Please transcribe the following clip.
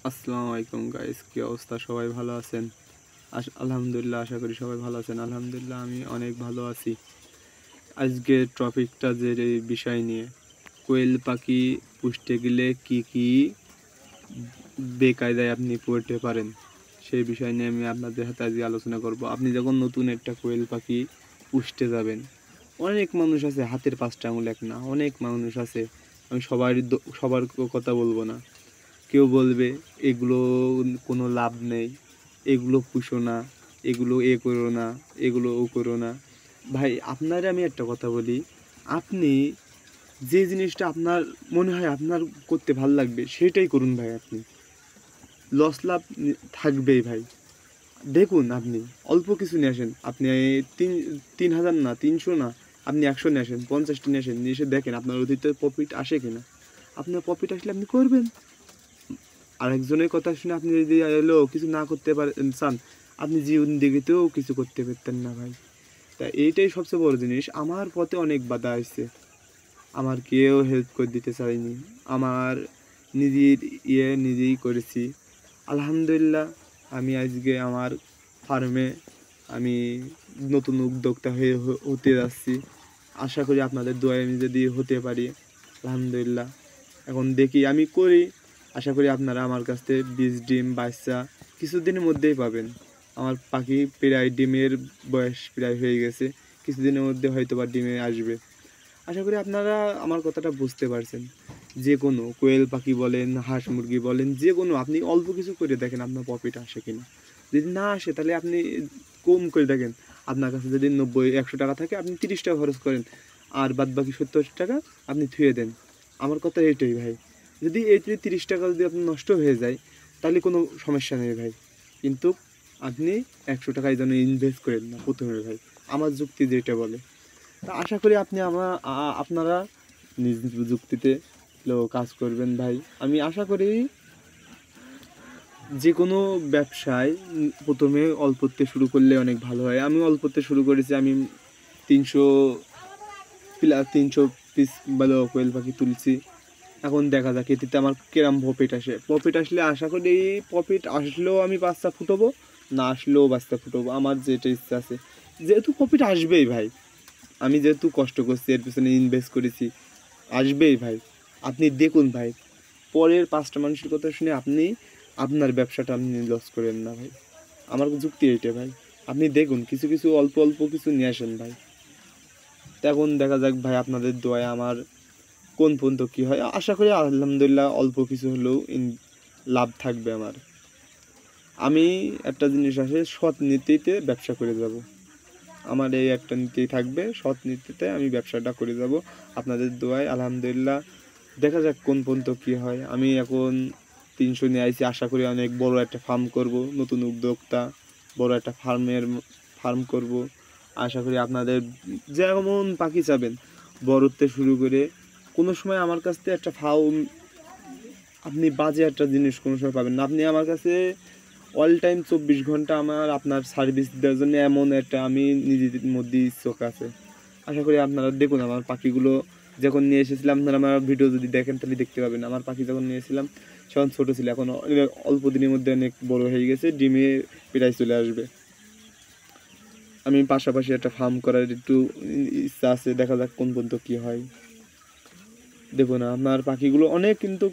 আসসালামু আলাইকুম গাইস, কি অবস্থা? সবাই ভালো আছেন? আলহামদুলিল্লাহ, আশা করি সবাই ভালো আছেন। আলহামদুলিল্লাহ, আমি অনেক ভালো আছি। আজকে টপিকটা যে এই বিষয় নিয়ে, কোয়েল পাখি পুষতে গেলে কি কি বেকায়দায় আপনি পড়তে পারেন, সেই বিষয় নিয়ে আমি আপনাদের সাথে আজকে আলোচনা করব। আপনি যখন নতুন একটা কোয়েল পাখি পুষতে যাবেন, অনেক মানুষ আছে হাতের পাঁচটা আঙুল এক না, অনেক মানুষ আছে। আমি সবার কথা বলবো না। কেউ বলবে এগুলো কোনো লাভ নেই, এগুলো পুষো না, এগুলো করো না, এগুলো করো না। ভাই, আপনারে আমি একটা কথা বলি, আপনি যে জিনিসটা আপনার মনে হয় আপনার করতে ভাল লাগবে সেটাই করুন ভাই। আপনি লস লাভ থাকবেই ভাই। দেখুন, আপনি অল্প কিছু নিয়ে আসেন, আপনি তিন 3,000 না, 300 না, আপনি 100 নিয়ে আসেন, 50টি নিয়ে আসেন, নিয়ে এসে দেখেন আপনার অতীতে প্রফিট আসে কিনা। আপনার প্রফিট আসলে আপনি করবেন। আরেকজনের কথা শুনে আপনি যদি এলো কিছু না করতে পারেন চান, আপনি জীবন দিকেতেও কিছু করতে পারতেন না ভাই। তা এইটাই সবচেয়ে বড় জিনিস। আমার পথে অনেক বাধা আসছে, আমার কেউ হেল্প করে দিতে চায়নি, আমার নিজের নিজেই করেছি। আলহামদুলিল্লাহ, আমি আজকে আমার ফার্মে আমি নতুন উদ্যোক্তা হতে যাচ্ছি। আশা করি আপনাদের দোয়ায় আমি যদি হতে পারি, আলহামদুলিল্লাহ। এখন দেখি, আমি করি। আশা করি আপনারা আমার কাছ থেকে বীজ, ডিম, বাচ্চা কিছুদিনের মধ্যেই পাবেন। আমার পাখি প্রায় ডিমের বয়স প্রায় হয়ে গেছে, কিছুদিনের মধ্যে হয়তো বা ডিমে আসবে। আশা করি আপনারা আমার কথাটা বুঝতে পারছেন। যে কোনো কোয়েল পাখি বলেন, হাঁস মুরগি বলেন, যে কোনো আপনি অল্প কিছু করে দেখেন আপনার প্রফিট আসে কিনা। যদি না আসে তাহলে আপনি কম করে দেখেন। আপনার কাছে যদি 90-100 টাকা থাকে, আপনি 30 টাকা খরচ করেন, আর বাদ বাকি 70 টাকা আপনি থুয়ে দেন। আমার কথা এইটাই ভাই। যদি এই 30 টাকা যদি আপনার নষ্ট হয়ে যায় তাহলে কোনো সমস্যা নেই ভাই, কিন্তু আপনি 100 টাকায় যেন ইনভেস্ট করেন না প্রথমে ভাই। আমার যুক্তি যেটা বলে। তা আশা করি আপনারা নিজ যুক্তিতে কাজ করবেন ভাই। আমি আশা করি যে কোনো ব্যবসায় প্রথমে অল্পতে শুরু করলে অনেক ভালো হয়। আমি অল্পতে শুরু করেছি, আমি 300 300 পিস ভালো কোয়েল পাখি তুলছি। এখন দেখা যাক এতে আমার কিরম প্রফিট আসে। প্রফিট আসলে আশা করি, প্রফিট আসলেও আমি বাচ্চা ফুটাবো, না আসলেও বাচ্চা ফুটাবো, আমার যেটা ইচ্ছা আছে। যেহেতু প্রফিট আসবেই ভাই, আমি যেহেতু কষ্ট করছি, এর পিছনে ইনভেস্ট করেছি, আসবেই ভাই। আপনি দেখুন ভাই, পরের 5টা মানুষের কথা শুনে আপনি আপনার ব্যবসাটা আপনি লস করেন না ভাই। আমার যুক্তি এইটা ভাই। আপনি দেখুন, কিছু কিছু অল্প অল্প কিছু নিয়ে আসেন ভাই। তখন দেখা যাক ভাই, আপনাদের দোয়ায় আমার কোন পর্যন্ত কী হয়। আশা করি আলহামদুলিল্লাহ অল্প কিছু হলেও লাভ থাকবে আমার। আমি একটা জিনিস আছে, সৎ নীতিতে ব্যবসা করে যাব। আমার এই একটা নীতি থাকবে, সৎ নীতিতে আমি ব্যবসাটা করে যাব আপনাদের দোয়ায়। আলহামদুলিল্লাহ, দেখা যাক কোন পর্যন্ত কী হয়। আমি এখন 300 নিয়ে আইছি, আশা করি অনেক বড় একটা ফার্ম করব, নতুন উদ্যোক্তা, বড় একটা ফার্ম করব। আশা করি আপনাদের যেমন পাখি চাবেন, বড়তে শুরু করে, কোনো সময় আমার কাছ থেকে একটা আপনি বাজে একটা জিনিস কোনো সময় পাবেন না। আপনি আমার কাছে অল টাইম 24 ঘন্টা আপনার সার্ভিস দেওয়ার জন্য এমন একটা আমি নিজেদের মধ্যেই চোখ আছে। আশা করি আপনারা দেখুন, আমার পাখিগুলো যখন নিয়ে এসেছিলাম, আপনারা আমার ভিডিও যদি দেখেন তাহলে দেখতে পাবেন। আমার পাখি যখন নিয়েছিলাম তখন ছোটো ছিল, এখন অল্প দিনের মধ্যে অনেক বড় হয়ে গেছে, ডিমে প্রায় চলে আসবে। আমি পাশাপাশি একটা ফার্ম করার একটু ইচ্ছা আছে, দেখা যাক কোন পর্যন্ত কী হয়। দেখুন, আপনার পাখিগুলো অনেক কিন্তু